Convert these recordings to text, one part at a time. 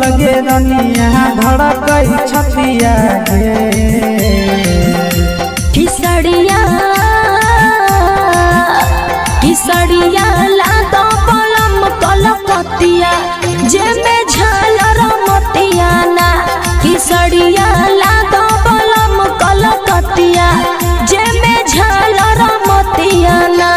लगे रनिया धड़कई छतिया गे किसड़िया किसड़िया लातो पलम कलकतिया जे में झालर मोतिया ना किसड़िया लातो पलम कलकतिया जे में झालर मोतिया ना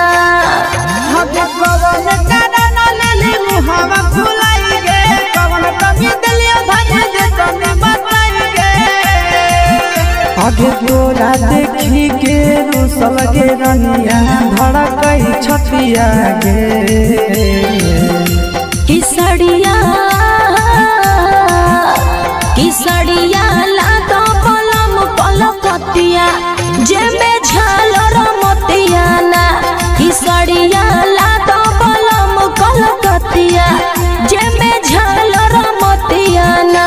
आगे तोरा देखी के रूसल गे रनिया धड़कई छतिया गे किसड़िया किसड़िया लातो पलम कलकतिया जे में झालर मोतिया ना किसड़िया लातो पलम कलकतिया जे में झालर मोतिया ना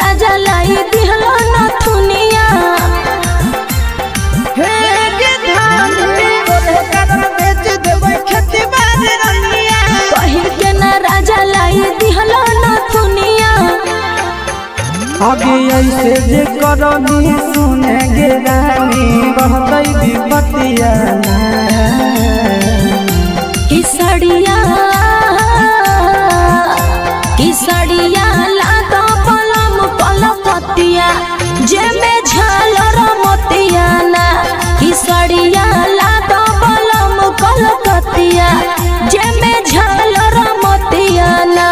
राजा लाई दिहलो नथुनिया हे के धान तोरे कारण बेच देबै खेती बाड़ी रनिया कहिर के न राजा लाई दिहलो नथुनिया आगे ऐसे जे करनी सुने गे रानी रहतई विपतिया ना किसड़िया किसड़िया लातो पलम कलकतिया जे में झालर मोतिया ना किसड़िया लातो पलम कलकतिया जे में झालर मोतिया ना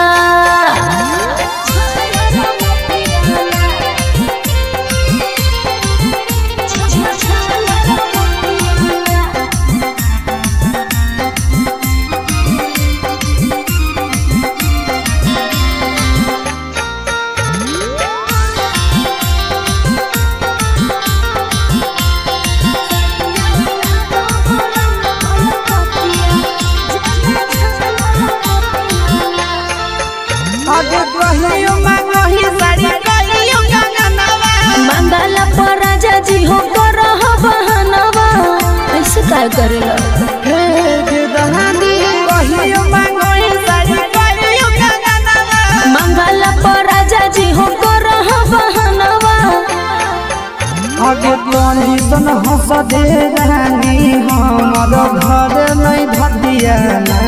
मंगल पर राजा जी हो करह बहनवा ऐसे काय करेला मंगल पर राजा जी हो करह बहनवा आगे तोनी सन हंस दे रानी हमर घर नहीं धदिया ना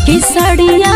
किसड़िया